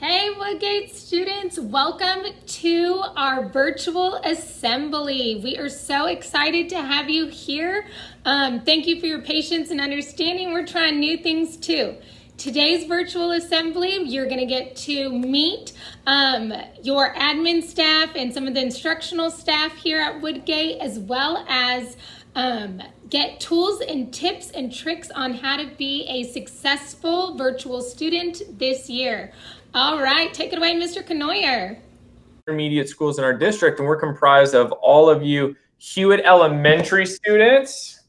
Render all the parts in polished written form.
Hey Woodgate students, welcome to our virtual assembly. We are so excited to have you here. Thank you for your patience and understanding. We're trying new things too. Today's virtual assembly, you're going to get to meet your admin staff and some of the instructional staff here at Woodgate, as well as get tools and tips and tricks on how to be a successful virtual student this year. All right, take it away, Mr. Canoyer. Intermediate schools in our district, and we're comprised of all of you Hewitt Elementary students,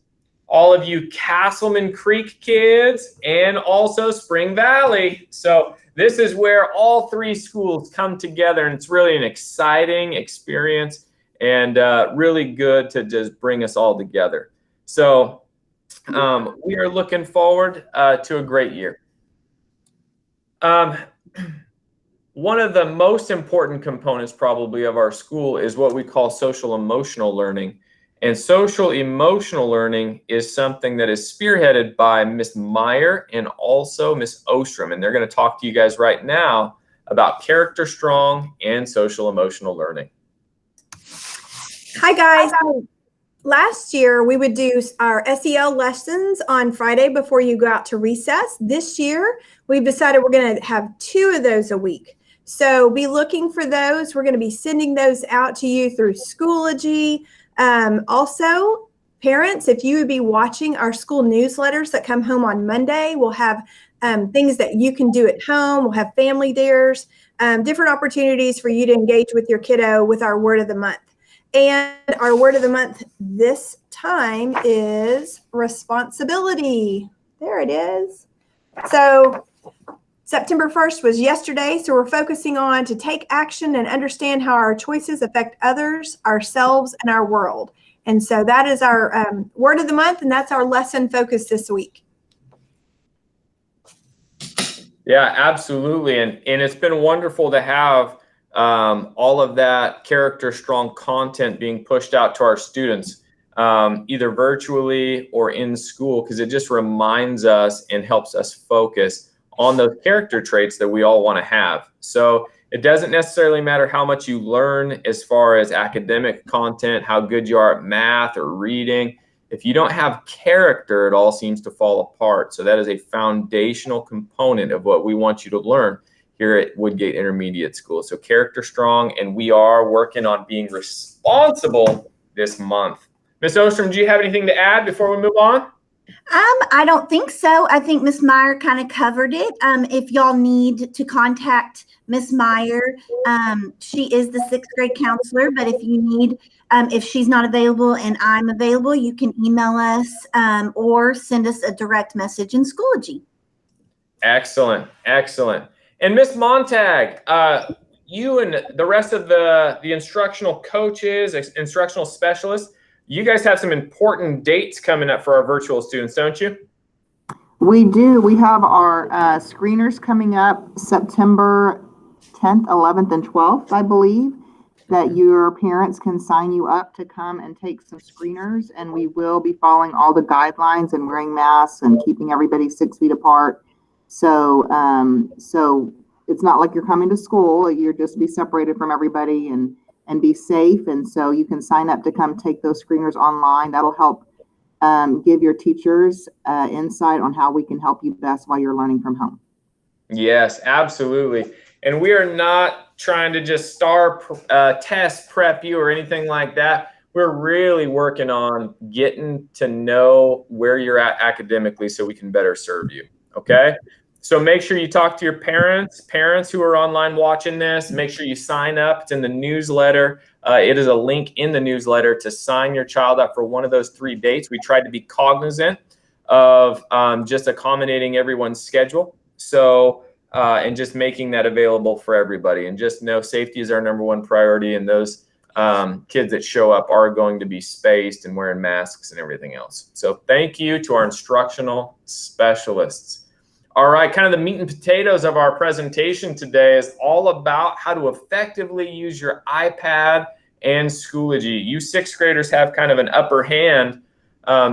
all of you Castleman Creek kids, and also Spring Valley. So this is where all three schools come together, and it's really an exciting experience and really good to just bring us all together. So we are looking forward to a great year. One of the most important components probably of our school is what we call social emotional learning. And social emotional learning is something that is spearheaded by Miss Meyer and also Miss Ostrom. And they're going to talk to you guys right now about character strong and social emotional learning. Hi guys. Last year we would do our SEL lessons on Friday before you go out to recess. This year we've decided we're going to have 2 of those a week. So be looking for those. We're going to be sending those out to you through Schoology. Also, parents, if you would be watching our school newsletters that come home on Monday, we'll have things that you can do at home. We'll have family dares, different opportunities for you to engage with your kiddo with our word of the month. And our word of the month this time is responsibility. There it is. So September 1st was yesterday, so we're focusing on to take action and understand how our choices affect others, ourselves, and our world. And so that is our word of the month, and that's our lesson focus this week. Yeah, absolutely. And it's been wonderful to have all of that character strong content being pushed out to our students, either virtually or in school, because it just reminds us and helps us focus on those character traits that we all want to have. So it doesn't necessarily matter how much you learn as far as academic content, how good you are at math or reading. If you don't have character, it all seems to fall apart. So that is a foundational component of what we want you to learn here at Woodgate Intermediate School. So character strong, and we are working on being responsible this month. Miss Ostrom, do you have anything to add before we move on? I don't think so. I think Miss Meyer kind of covered it. If y'all need to contact Miss Meyer, she is the 6th grade counselor, but if you need, if she's not available and I'm available, you can email us or send us a direct message in Schoology. Excellent, excellent. And Miss Montag, you and the rest of the instructional coaches, instructional specialists, you guys have some important dates coming up for our virtual students, don't you? We do. We have our screeners coming up September 10th, 11th, and 12th, I believe, that your parents can sign you up to come and take some screeners. And we will be following all the guidelines and wearing masks and keeping everybody 6 feet apart. So it's not like you're coming to school. You're just be separated from everybody and be safe. And so you can sign up to come take those screeners online. That'll help give your teachers insight on how we can help you best while you're learning from home. Yes, absolutely. And we are not trying to just test prep you or anything like that. We're really working on getting to know where you're at academically so we can better serve you. Okay? So make sure you talk to your parents who are online watching this. Make sure you sign up. It's in the newsletter. It is a link in the newsletter to sign your child up for one of those 3 dates. We tried to be cognizant of just accommodating everyone's schedule. So, and just making that available for everybody. And just know safety is our #1 priority. And those kids that show up are going to be spaced and wearing masks and everything else. So thank you to our instructional specialists. All right, kind of the meat and potatoes of our presentation today is all about how to effectively use your iPad and Schoology. You 6th graders have kind of an upper hand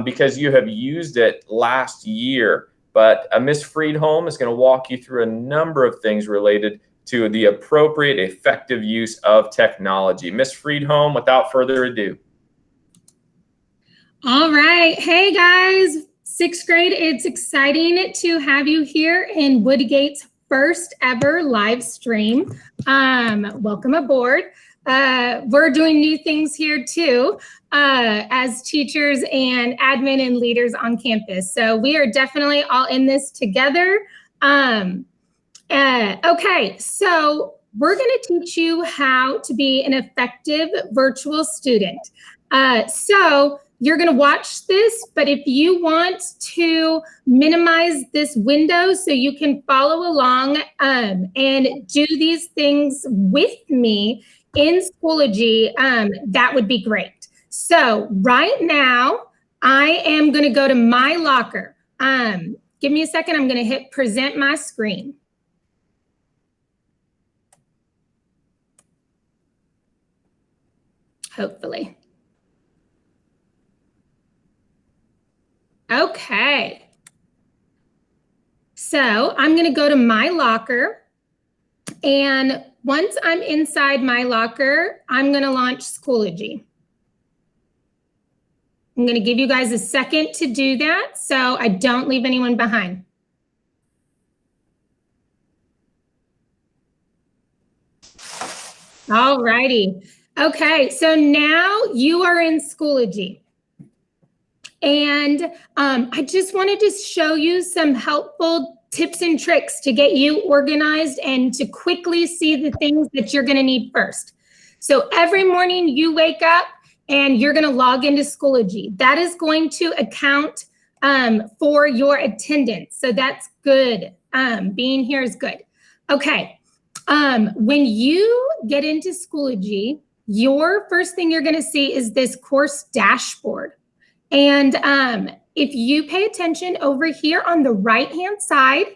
because you have used it last year. But Miss Friedholm is going to walk you through a number of things related to the appropriate, effective use of technology. Ms. Friedholm, without further ado. All right. Hey, guys. 6th grade, it's exciting to have you here in Woodgate's first ever live stream. Welcome aboard. We're doing new things here too, as teachers and admin and leaders on campus. So we are definitely all in this together. Okay, so we're going to teach you how to be an effective virtual student. So you're going to watch this, but if you want to minimize this window so you can follow along and do these things with me in Schoology, that would be great. So right now, I am going to go to my locker. Give me a second. I'm going to hit present my screen. Hopefully. Okay. So I'm going to go to my locker. And once I'm inside my locker, I'm going to launch Schoology. I'm going to give you guys a second to do that so I don't leave anyone behind. All righty. Okay, so now you are in Schoology. And I just wanted to show you some helpful tips and tricks to get you organized and to quickly see the things that you're going to need first. So every morning you wake up and you're going to log into Schoology. That is going to account for your attendance. So that's good. Being here is good. Okay. When you get into Schoology, your first thing you're going to see is this course dashboard. And if you pay attention over here on the right-hand side,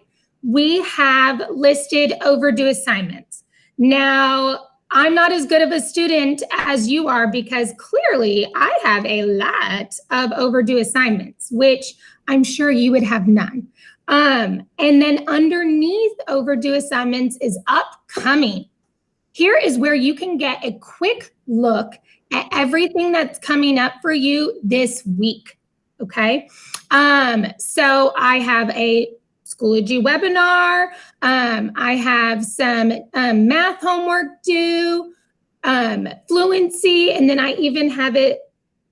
we have listed overdue assignments. Now, I'm not as good of a student as you are because clearly I have a lot of overdue assignments, which I'm sure you would have none. And then underneath overdue assignments is upcoming. Here is where you can get a quick look at everything that's coming up for you this week, okay? So I have a Schoology webinar. I have some math homework due, fluency, and then I even have it,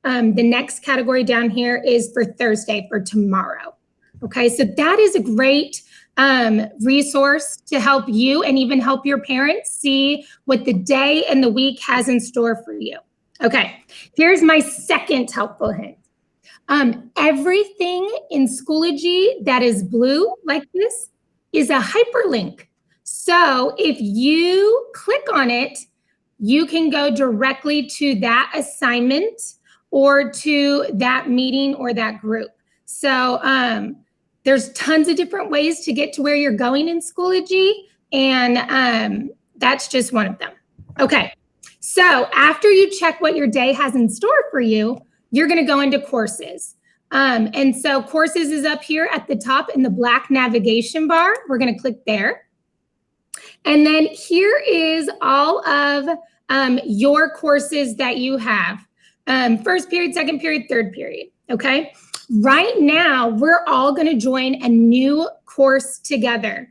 the next category down here is for Thursday, for tomorrow. Okay, so that is a great resource to help you and even help your parents see what the day and the week has in store for you. Okay, here's my second helpful hint. Everything in Schoology that is blue like this is a hyperlink. So if you click on it, you can go directly to that assignment or to that meeting or that group. So there's tons of different ways to get to where you're going in Schoology, and that's just one of them. Okay, so after you check what your day has in store for you, you're going to go into courses. And so courses is up here at the top in the black navigation bar. We're going to click there. And then here is all of your courses that you have. First period, second period, third period, okay? Right now, we're all going to join a new course together.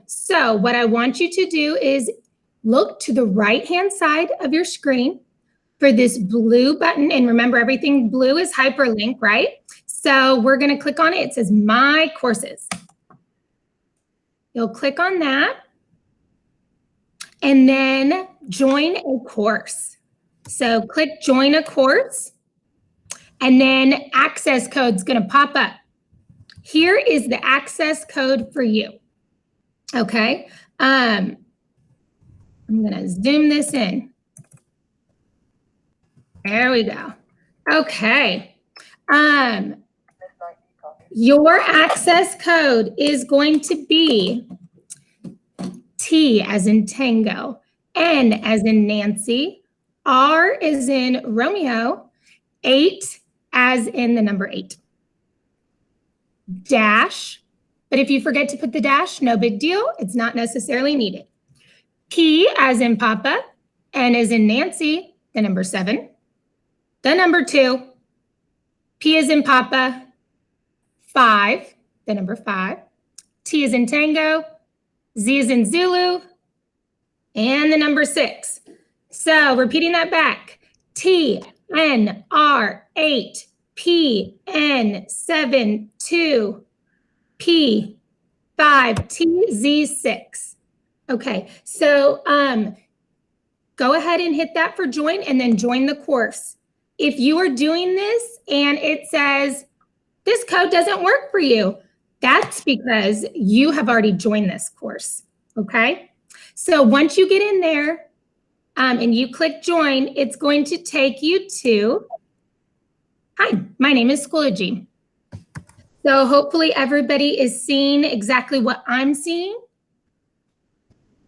So what I want you to do is look to the right-hand side of your screen for this blue button. And remember, everything blue is hyperlink, right? So we're going to click on it. It says My Courses. You'll click on that and then join a course. So click Join a Course. And then access code's going to pop up. Here is the access code for you. Okay. I'm going to zoom this in. There we go. Okay. Your access code is going to be T as in Tango, N as in Nancy, R as in Romeo, 8 as in the number 8. Dash, but if you forget to put the dash, no big deal. It's not necessarily needed. P as in Papa, N as in Nancy, the number 7, the number 2, P as in Papa, 5, the number 5, T as in Tango, Z as in Zulu, and the number 6. So repeating that back, T, N, R, 8, P, N, 7, 2, P, 5, T, Z, 6. Okay, so go ahead and hit that for join and then join the course. If you are doing this and it says, this code doesn't work for you, that's because you have already joined this course, okay? So once you get in there and you click join, it's going to take you to, hi, my name is Schoology. So hopefully everybody is seeing exactly what I'm seeing.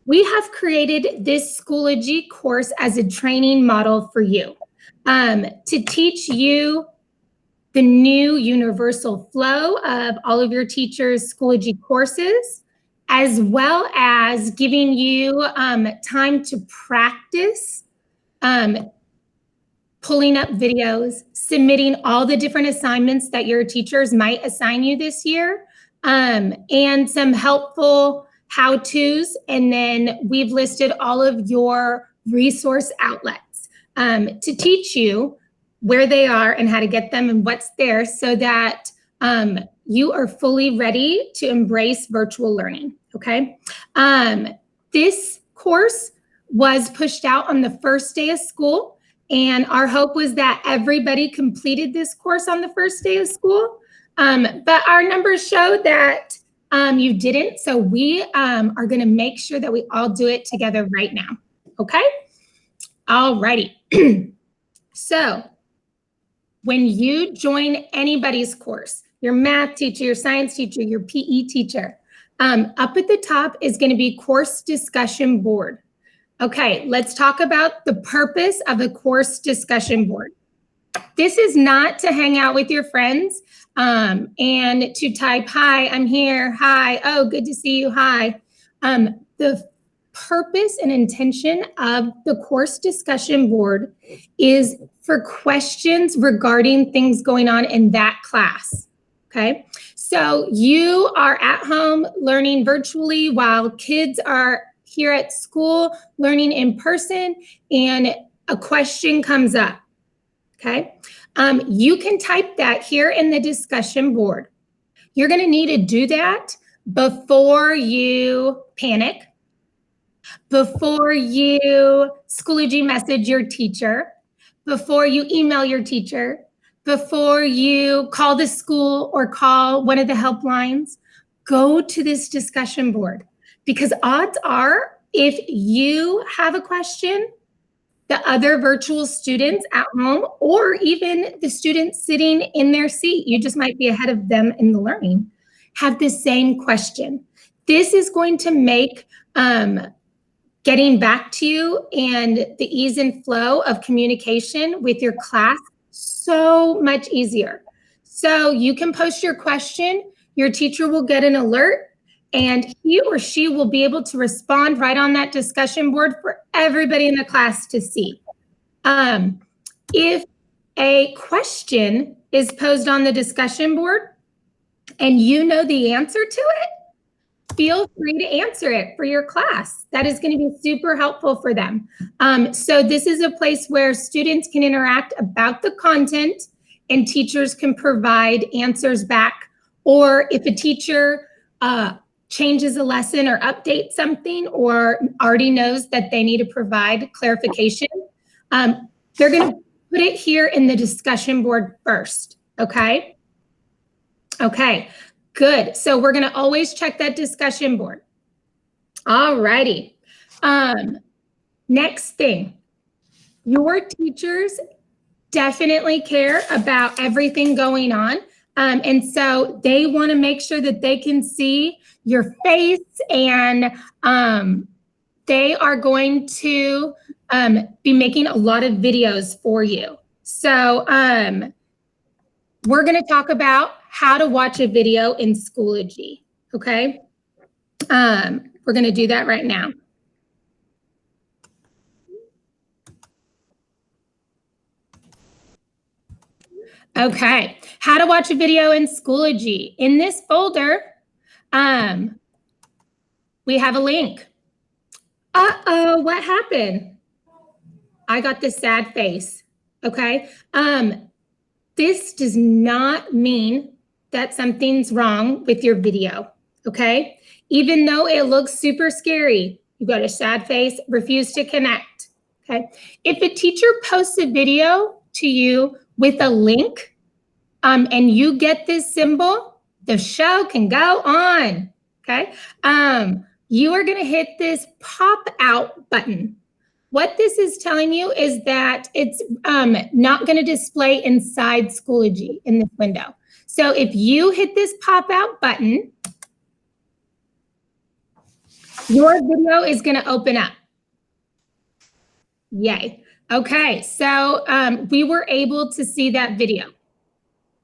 We have created this Schoology course as a training model for you to teach you the new universal flow of all of your teachers' Schoology courses, as well as giving you time to practice pulling up videos, submitting all the different assignments that your teachers might assign you this year, and some helpful how-tos. And then we've listed all of your resource outlets to teach you where they are and how to get them and what's there so that you are fully ready to embrace virtual learning, okay? This course was pushed out on the first day of school, and our hope was that everybody completed this course on the first day of school, but our numbers showed that you didn't, so we are gonna make sure that we all do it together right now, okay? All righty. So when you join anybody's course, your math teacher, your science teacher, your PE teacher, up at the top is going to be course discussion board. Okay, let's talk about the purpose of a course discussion board. This is not to hang out with your friends and to type, hi, I'm here, hi, oh, good to see you, hi. The purpose and intention of the course discussion board is for questions regarding things going on in that class, okay? So you are at home learning virtually while kids are here at school learning in person, and a question comes up, okay? You can type that here in the discussion board. You're gonna need to do that before you panic, before you Schoology message your teacher, before you email your teacher, before you call the school or call one of the helplines, go to this discussion board, because odds are if you have a question, the other virtual students at home, or even the students sitting in their seat, you just might be ahead of them in the learning, have the same question. This is going to make getting back to you and the ease and flow of communication with your class so much easier. So you can post your question, your teacher will get an alert, and he or she will be able to respond right on that discussion board for everybody in the class to see. If a question is posed on the discussion board and you know the answer to it, feel free to answer it for your class. That is going to be super helpful for them. So this is a place where students can interact about the content and teachers can provide answers back. Or if a teacher changes a lesson or updates something or already knows that they need to provide clarification, they're going to put it here in the discussion board first, okay? Okay. Good. So we're going to always check that discussion board. All righty. Next thing, your teachers definitely care about everything going on. And so they want to make sure that they can see your face, and they are going to be making a lot of videos for you. So we're going to talk about how to watch a video in Schoology, okay? We're going to do that right now. Okay, how to watch a video in Schoology. In this folder, we have a link. Uh-oh, what happened? I got this sad face, okay? This does not mean that something's wrong with your video, okay? Even though it looks super scary, you got a sad face, refuse to connect, okay? If a teacher posts a video to you with a link and you get this symbol, the show can go on, okay? You are gonna hit this pop out button. What this is telling you is that it's not going to display inside Schoology in this window. So if you hit this pop out button, your video is going to open up. Yay. Okay, so we were able to see that video.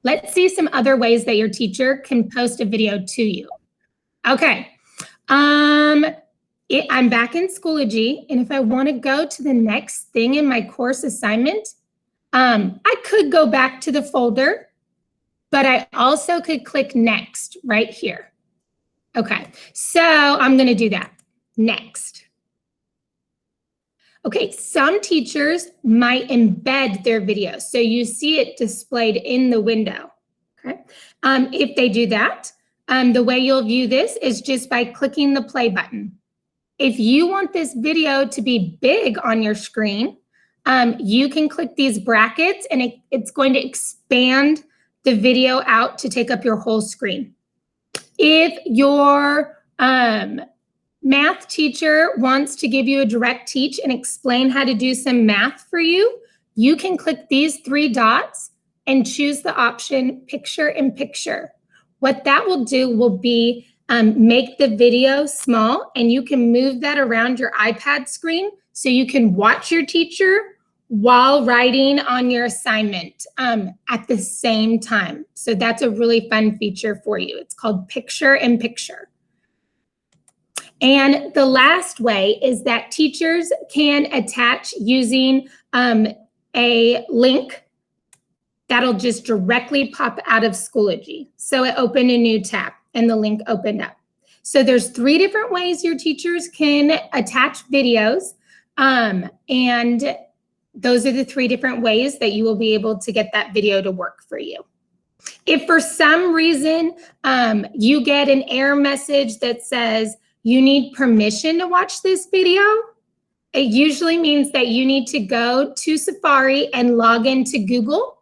Let's see some other ways that your teacher can post a video to you. Okay. I'm back in Schoology, and if I want to go to the next thing in my course assignment, I could go back to the folder, but I also could click next right here. Okay, so I'm going to do that. Next. Okay, some teachers might embed their video, so you see it displayed in the window. Okay, if they do that, the way you'll view this is just by clicking the play button. If you want this video to be big on your screen, you can click these brackets and it's going to expand the video out to take up your whole screen. If your math teacher wants to give you a direct teach and explain how to do some math for you, you can click these 3 dots and choose the option picture in picture. What that will do will be make the video small, and you can move that around your iPad screen so you can watch your teacher while writing on your assignment at the same time. So that's a really fun feature for you. It's called Picture in Picture. And the last way is that teachers can attach using a link that'll just directly pop out of Schoology. So it opened a new tab and the link opened up. So there's 3 different ways your teachers can attach videos. And those are the 3 different ways that you will be able to get that video to work for you. If for some reason you get an error message that says you need permission to watch this video, it usually means that you need to go to Safari and log into Google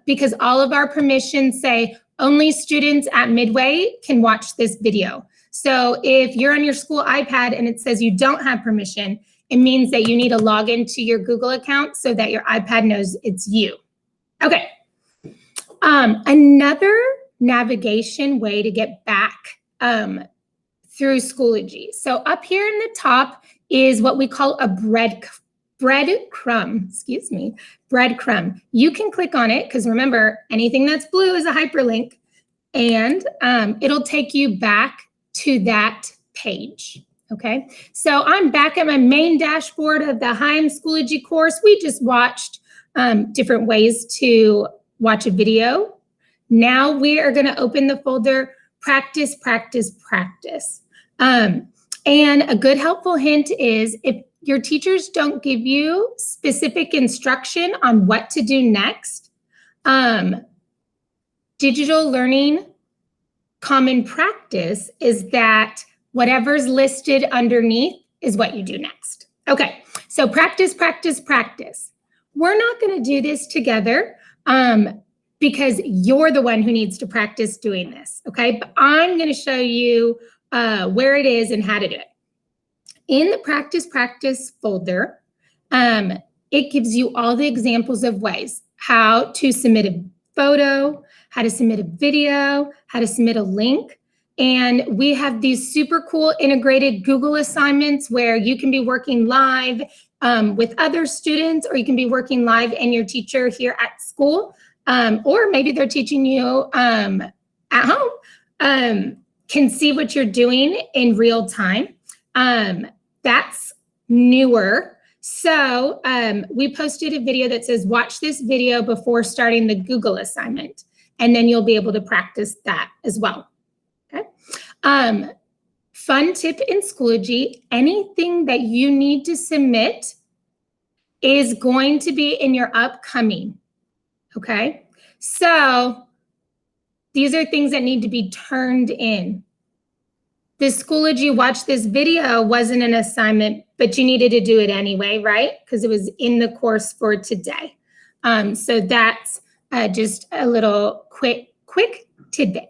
because all of our permissions say only students at Midway can watch this video. So if you're on your school iPad and it says you don't have permission, it means that you need to log into your Google account so that your iPad knows it's you. Okay. Another navigation way to get back through Schoology. So up here in the top is what we call a breadcrumb, excuse me, breadcrumb. You can click on it because remember, anything that's blue is a hyperlink, and it'll take you back to that page. Okay, so I'm back at my main dashboard of the Heim Schoology course. We just watched different ways to watch a video. Now we are going to open the folder Practice, Practice, Practice. And a good helpful hint is if your teachers don't give you specific instruction on what to do next, digital learning common practice is that whatever's listed underneath is what you do next. Okay, so practice, practice, practice. We're not going to do this together because you're the one who needs to practice doing this, okay? But I'm going to show you where it is and how to do it. In the practice, practice folder, it gives you all the examples of ways how to submit a photo, how to submit a video, how to submit a link. And we have these super cool integrated Google assignments where you can be working live with other students, or you can be working live and your teacher here at school, or maybe they're teaching you at home, can see what you're doing in real time. That's newer. So we posted a video that says, watch this video before starting the Google assignment, and then you'll be able to practice that as well, okay? Fun tip in Schoology, anything that you need to submit is going to be in your upcoming, okay? So these are things that need to be turned in. The Schoology watch this video wasn't an assignment, but you needed to do it anyway, right? Because it was in the course for today. So that's just a little quick tidbit.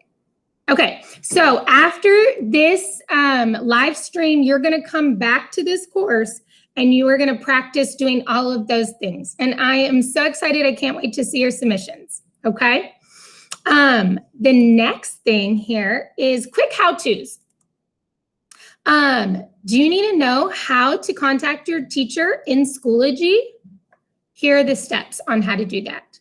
Okay, so after this live stream, you're gonna come back to this course and you are gonna practice doing all of those things. And I am so excited, I can't wait to see your submissions, okay? The next thing here is quick how-tos. Do you need to know how to contact your teacher in Schoology? Here are the steps on how to do that.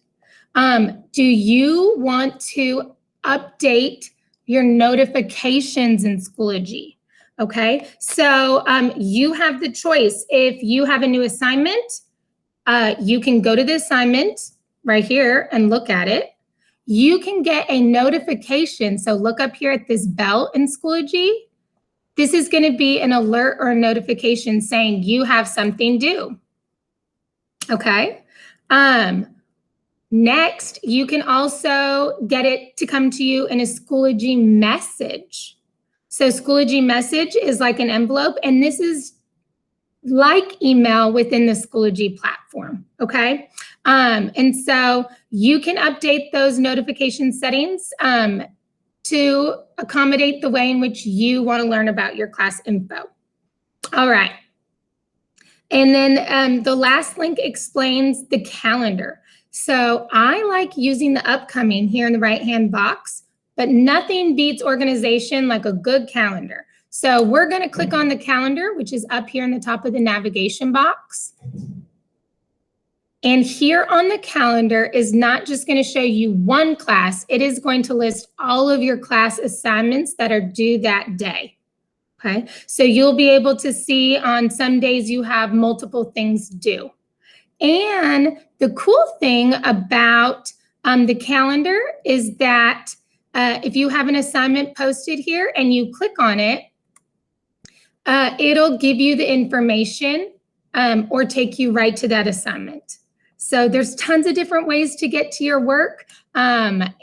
Do you want to update your notifications in Schoology? Okay, so you have the choice. If you have a new assignment, you can go to the assignment right here and look at it. You can get a notification. So look up here at this bell in Schoology. This is going to be an alert or a notification saying you have something due. Okay. Next, you can also get it to come to you in a Schoology message. So Schoology message is like an envelope, and this is like email within the Schoology platform. Okay. And so you can update those notification settings to accommodate the way in which you want to learn about your class info. All right. And then the last link explains the calendar. So I like using the upcoming here in the right-hand box, but nothing beats organization like a good calendar. So we're going to click on the calendar, which is up here in the top of the navigation box. And here on the calendar is not just going to show you one class, it is going to list all of your class assignments that are due that day. Okay, so you'll be able to see on some days you have multiple things due. And the cool thing about the calendar is that if you have an assignment posted here and you click on it, it'll give you the information or take you right to that assignment. So there's tons of different ways to get to your work and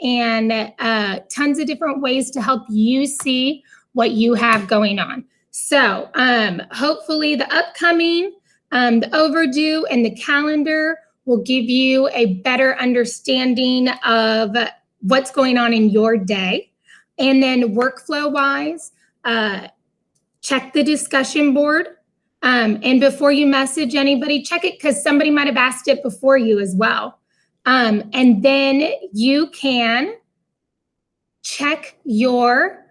tons of different ways to help you see what you have going on. So hopefully the upcoming, the overdue, and the calendar will give you a better understanding of what's going on in your day. And then workflow-wise, check the discussion board. And before you message anybody, check it because somebody might have asked it before you as well. And then you can check your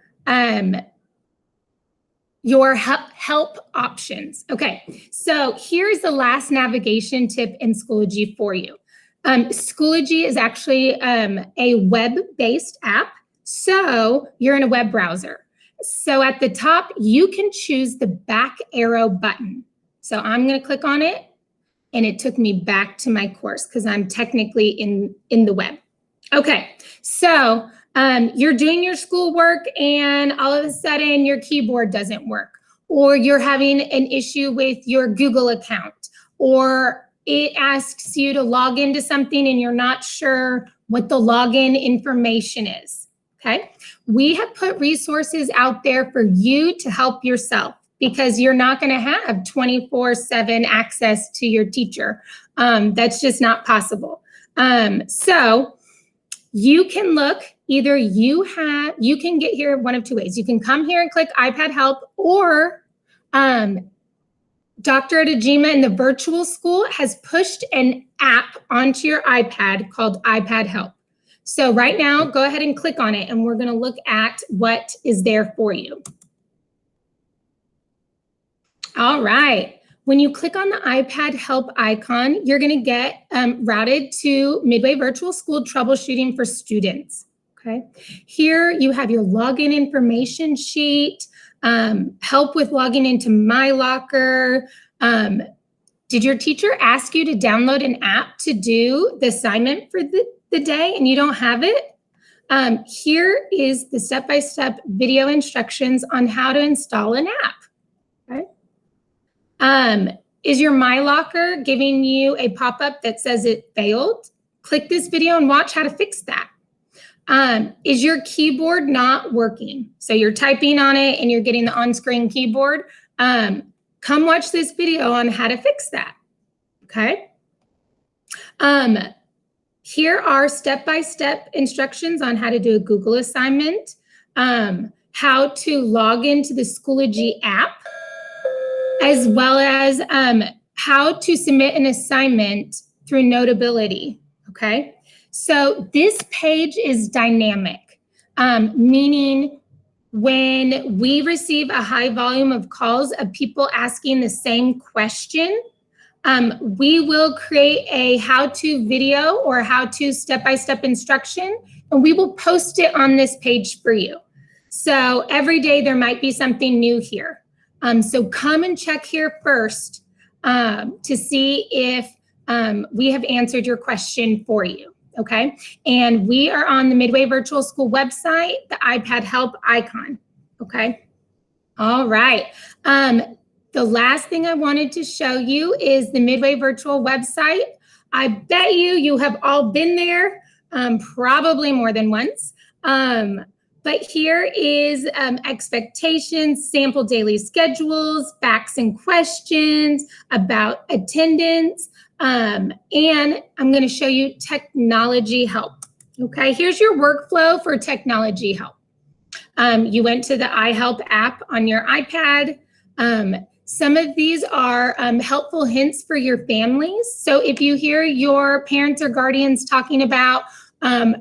help options. Okay, so here's the last navigation tip in Schoology for you. Schoology is actually a web-based app, so you're in a web browser. So at the top, you can choose the back arrow button. So I'm going to click on it, and it took me back to my course because I'm technically in the web. Okay, so you're doing your schoolwork, and all of a sudden your keyboard doesn't work, or you're having an issue with your Google account, or it asks you to log into something and you're not sure what the login information is. Okay, we have put resources out there for you to help yourself because you're not going to have 24/7 access to your teacher. That's just not possible. So you can look, either you can get here one of two ways. You can come here and click iPad Help, or Dr. Adejima in the virtual school has pushed an app onto your iPad called iPad Help. So right now, go ahead and click on it, and we're going to look at what is there for you. All right. When you click on the iPad Help icon, you're going to get routed to Midway Virtual School Troubleshooting for Students. Okay. Here you have your login information sheet, help with logging into My Locker, Did your teacher ask you to download an app to do the assignment for the day and you don't have it? Here is the step-by-step video instructions on how to install an app. Okay. Is your My Locker giving you a pop-up that says it failed? Click this video and watch how to fix that. Is your keyboard not working? So you're typing on it and you're getting the on-screen keyboard. Come watch this video on how to fix that, okay? Here are step-by-step instructions on how to do a Google assignment, how to log into the Schoology app, as well as how to submit an assignment through Notability, okay? So this page is dynamic, meaning when we receive a high volume of calls of people asking the same question, we will create a how-to video or how-to step-by-step instruction, and we will post it on this page for you. So every day there might be something new here. So come and check here first to see if we have answered your question for you, okay? And we are on the Midway Virtual School website, the iPad help icon, okay? All right. The last thing I wanted to show you is the Midway Virtual website. I bet you have all been there, probably more than once. But here is expectations, sample daily schedules, facts and questions about attendance, and I'm going to show you technology help. Okay, here's your workflow for technology help. You went to the iHelp app on your iPad. Some of these are helpful hints for your families. So if you hear your parents or guardians talking about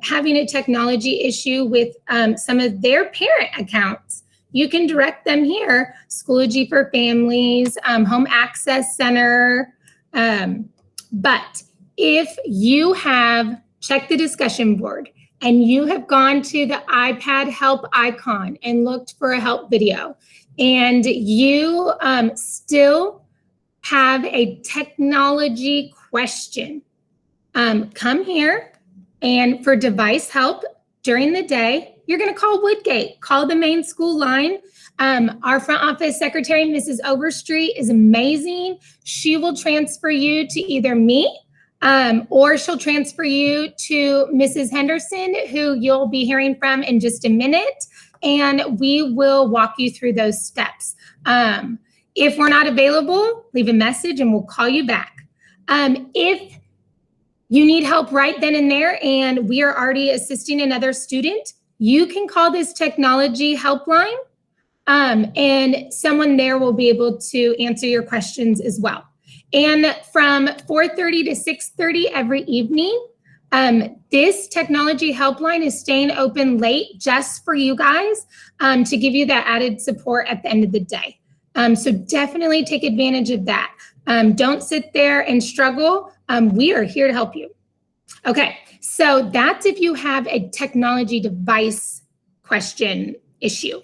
having a technology issue with some of their parent accounts, you can direct them here, Schoology for Families, Home Access Center. But if you have checked the discussion board and you have gone to the iPad help icon and looked for a help video, and you still have a technology question, come here, and for device help during the day, you're going to call Woodgate. Call the main school line. Our front office secretary, Mrs. Overstreet, is amazing. She will transfer you to either me or she'll transfer you to Mrs. Henderson, who you'll be hearing from in just a minute. And we will walk you through those steps. If we're not available, leave a message and we'll call you back. If you need help right then and there and we are already assisting another student, you can call this technology helpline and someone there will be able to answer your questions as well. And from 4:30 to 6:30 every evening, this technology helpline is staying open late just for you guys to give you that added support at the end of the day. So definitely take advantage of that. Don't sit there and struggle. We are here to help you. Okay, so that's if you have a technology device question issue.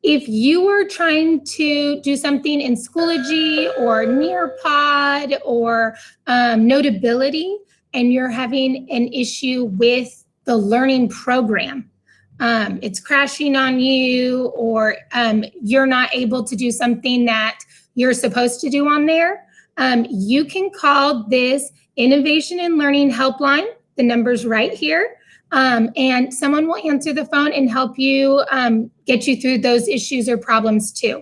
If you are trying to do something in Schoology or Nearpod or Notability, and you're having an issue with the learning program, it's crashing on you, or you're not able to do something that you're supposed to do on there, you can call this Innovation and Learning Helpline. The number's right here. And someone will answer the phone and help you get you through those issues or problems too.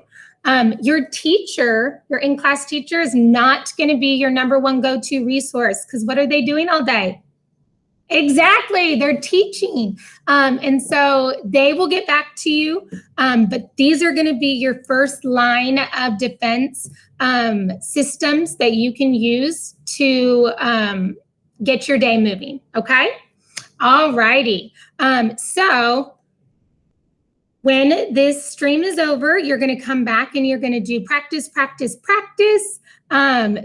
Your teacher, your in-class teacher, is not going to be your number one go-to resource, because what are they doing all day? Exactly, they're teaching. And so they will get back to you, but these are going to be your first line of defense systems that you can use to get your day moving, okay? All righty. So when this stream is over, you're going to come back and you're going to do practice, practice, practice,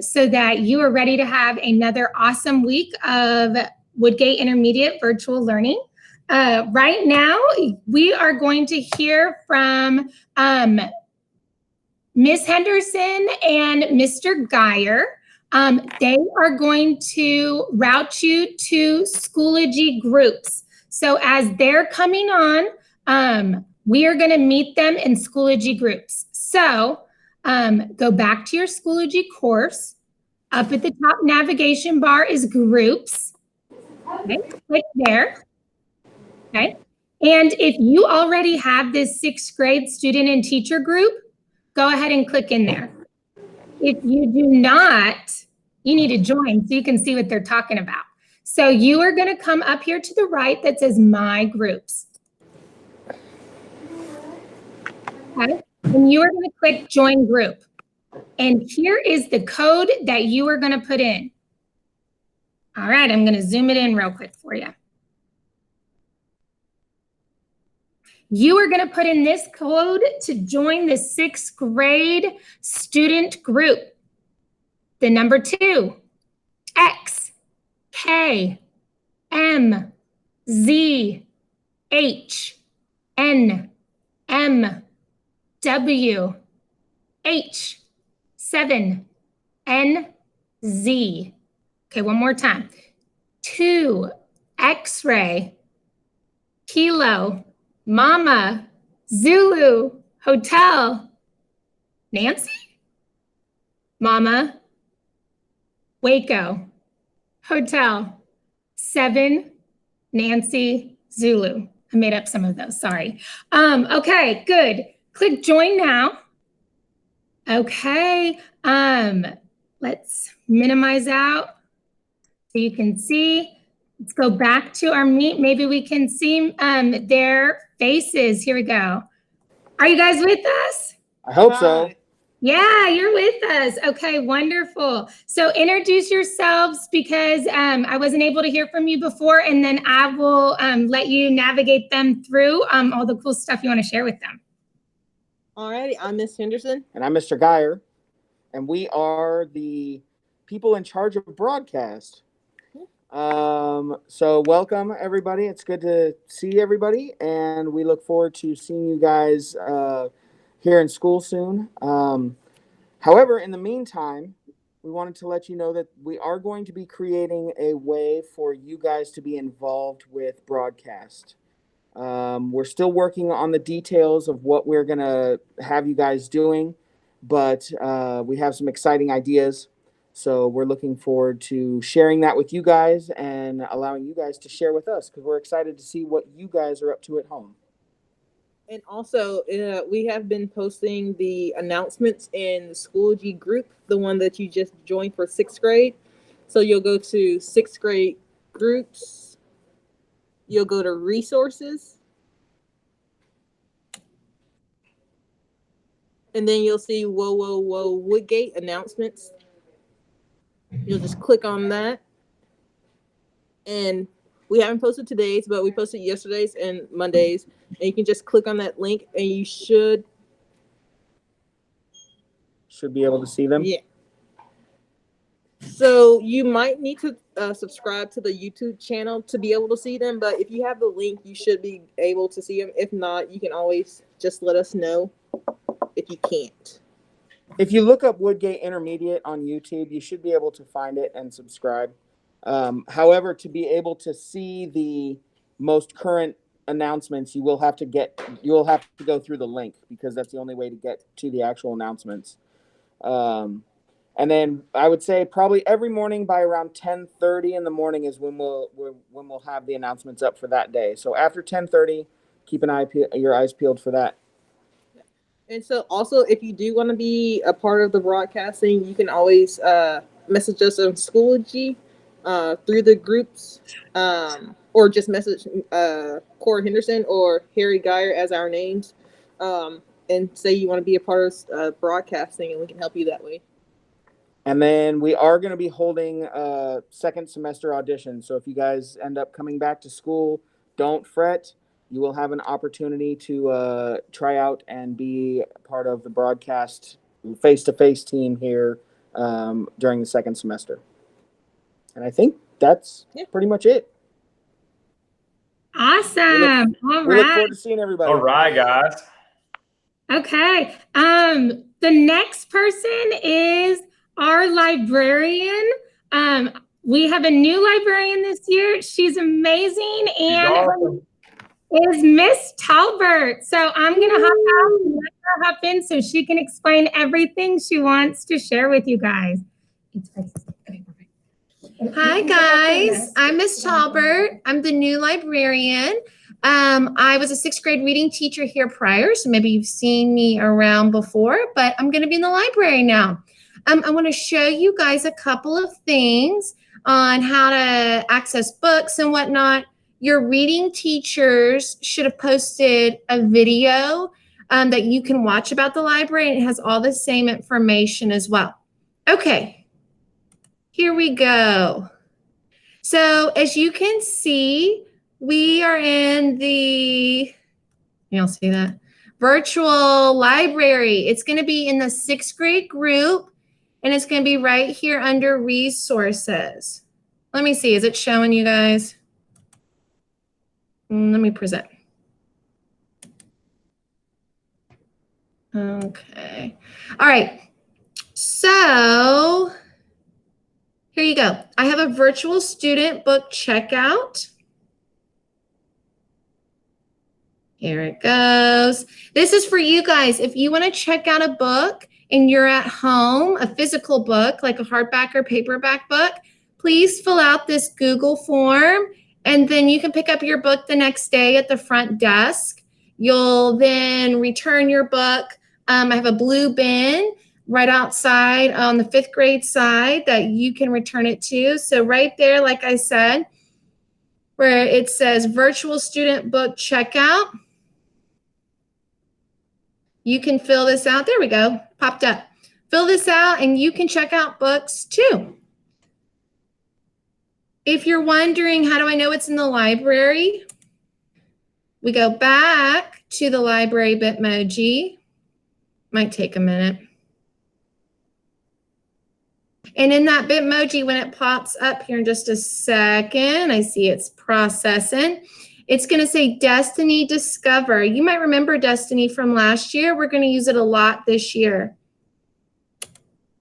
so that you are ready to have another awesome week of Woodgate Intermediate virtual learning. Right now, we are going to hear from Miss Henderson and Mr. Geyer. They are going to route you to Schoology groups. So as they're coming on, we are going to meet them in Schoology groups. So go back to your Schoology course. Up at the top navigation bar is groups. Okay, click there. Okay. And if you already have this 6th grade student and teacher group, go ahead and click in there. If you do not, you need to join so you can see what they're talking about. So you are going to come up here to the right that says My Groups. Okay. And you are going to click Join Group. And here is the code that you are going to put in. All right, I'm going to zoom it in real quick for you. You are going to put in this code to join the 6th grade student group. The number 2, X, K, M, Z, H, N, M, W, H, 7, N, Z. Okay, one more time. 2, X-ray, Kilo, Mama, Zulu, Hotel, Nancy, Mama, Waco, Hotel, 7, Nancy, Zulu. I made up some of those, sorry. Okay, good. Click join now. Okay, let's minimize out so you can see. Let's go back to our meet. Maybe we can see their faces. Here we go. Are you guys with us? I hope so. Yeah, you're with us. Okay, wonderful. So introduce yourselves because I wasn't able to hear from you before, and then I will let you navigate them through all the cool stuff you want to share with them. All righty, I'm Miss Henderson. And I'm Mr. Geyer, and we are the people in charge of broadcast. So welcome everybody. It's good to see everybody, and we look forward to seeing you guys here in school soon. However, in the meantime, we wanted to let you know that we are going to be creating a way for you guys to be involved with broadcast. We're still working on the details of what we're going to have you guys doing, but we have some exciting ideas. So we're looking forward to sharing that with you guys and allowing you guys to share with us because we're excited to see what you guys are up to at home. And also, we have been posting the announcements in the Schoology group, the one that you just joined for 6th grade. So you'll go to 6th grade groups. You'll go to resources. And then you'll see Whoa Woodgate announcements. You'll just click on that. And we haven't posted today's, but we posted yesterday's and Monday's. And you can just click on that link and you should be able to see them. Yeah. So you might need to subscribe to the YouTube channel to be able to see them. But if you have the link, you should be able to see them. If not, you can always just let us know if you can't. If you look up Woodgate Intermediate on YouTube, you should be able to find it and subscribe. However, to be able to see the most current announcements, you will have to go through the link because that's the only way to get to the actual announcements. And then I would say probably every morning by around 10:30 in the morning is when we'll have the announcements up for that day. So after 10:30, keep your eyes peeled for that. And so also, if you do want to be a part of the broadcasting, you can always message us on Schoology through the groups, or just message Cora Henderson or Harry Geyer as our names, and say you want to be a part of broadcasting, and we can help you that way. And then we are going to be holding second semester auditions. So if you guys end up coming back to school, don't fret. You will have an opportunity to try out and be part of the broadcast face-to-face team here during the second semester. And I think that's pretty much it. Awesome. We look forward to seeing everybody. All right, guys. Okay. The next person is our our librarian. We have a new librarian this year. She's amazing, and awesome. is Miss Talbert. So I'm gonna hop out and let her hop in so she can explain everything she wants to share with you guys. Hi guys, I'm Miss Talbert. I'm the new librarian. I was a 6th grade reading teacher here prior, so maybe you've seen me around before, but I'm gonna be in the library now. I wanna show you guys a couple of things on how to access books and whatnot. Your reading teachers should have posted a video that you can watch about the library, and it has all the same information as well. Okay, here we go. So as you can see, we are in the, you'll see that, virtual library. It's going to be in the 6th grade group, and it's going to be right here under resources. Let me see, is it showing you guys? Let me present. Okay. All right. So here you go. I have a virtual student book checkout. Here it goes. This is for you guys. If you want to check out a book and you're at home, a physical book, like a hardback or paperback book, please fill out this Google form, and then you can pick up your book the next day at the front desk. You'll then return your book. I have a blue bin right outside on the 5th grade side that you can return it to. So right there, like I said, where it says virtual student book checkout, you can fill this out. There we go, popped up. Fill this out and you can check out books too. If you're wondering, how do I know it's in the library? We go back to the library Bitmoji. Might take a minute. And in that Bitmoji, when it pops up here in just a second, I see it's processing. It's going to say Destiny Discover. You might remember Destiny from last year. We're going to use it a lot this year.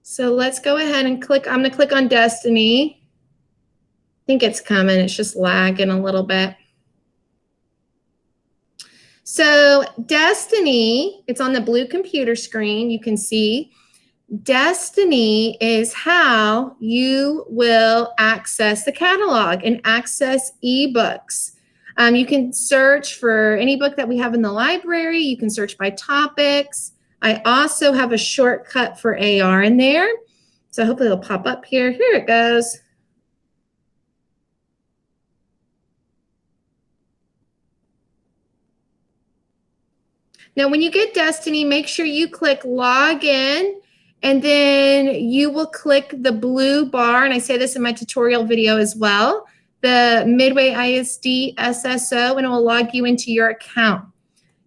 So let's go ahead and click. I'm going to click on Destiny. I think it's coming. It's just lagging a little bit. So Destiny, it's on the blue computer screen. You can see Destiny is how you will access the catalog and access ebooks. You can search for any book that we have in the library. You can search by topics. I also have a shortcut for AR in there. So hopefully it'll pop up here. Here it goes. Now, when you get Destiny, make sure you click log in, and then you will click the blue bar, and I say this in my tutorial video as well, the Midway ISD SSO, and it will log you into your account.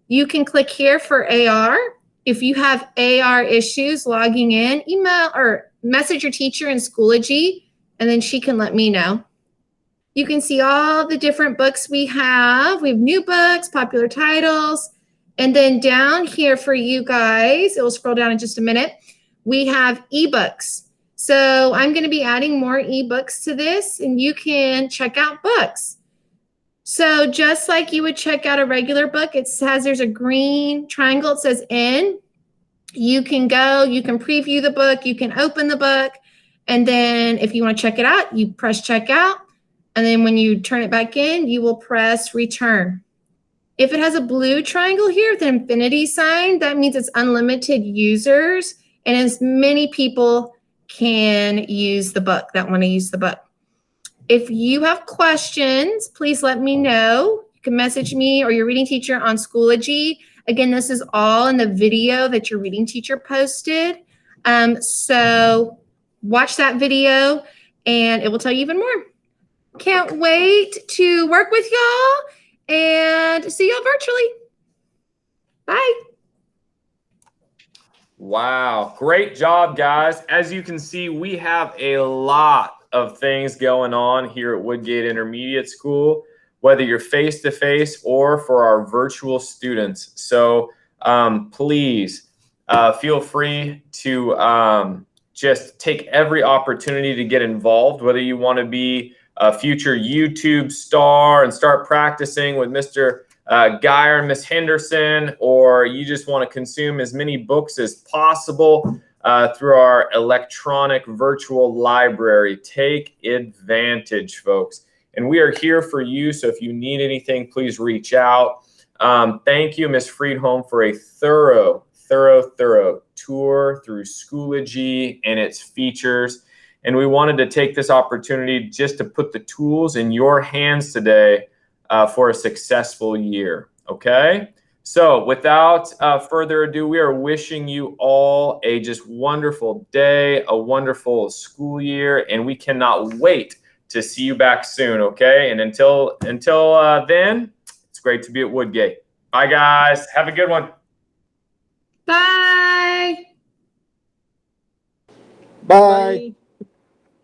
You can click here for AR. If you have AR issues logging in, email or message your teacher in Schoology, and then she can let me know. You can see all the different books we have. We have new books, popular titles, and then down here for you guys, it will scroll down in just a minute, we have ebooks. So I'm going to be adding more ebooks to this, and you can check out books. So just like you would check out a regular book, it says there's a green triangle, it says in. You can go, you can preview the book, you can open the book, and then if you want to check it out, you press check out, and then when you turn it back in, you will press return. If it has a blue triangle here with an infinity sign, that means it's unlimited users, and as many people can use the book that want to use the book. If you have questions, please let me know. You can message me or your reading teacher on Schoology. Again, this is all in the video that your reading teacher posted. So watch that video and it will tell you even more. Can't wait to work with y'all and see y'all virtually. Bye. Wow, great job, guys. As you can see, we have a lot of things going on here at Woodgate Intermediate School, whether you're face-to-face or for our virtual students. So please feel free to just take every opportunity to get involved, whether you want to be a future YouTube star and start practicing with Mr. Geyer and Miss Henderson, or you just want to consume as many books as possible through our electronic virtual library. Take advantage, folks. And we are here for you, so if you need anything, please reach out. Thank you, Ms. Friedholm, for a thorough tour through Schoology and its features. And we wanted to take this opportunity just to put the tools in your hands today for a successful year, okay? So without further ado, we are wishing you all a just wonderful day, a wonderful school year, and we cannot wait to see you back soon, okay? And until then, it's great to be at Woodgate. Bye, guys. Have a good one. Bye. Bye.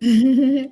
Bye.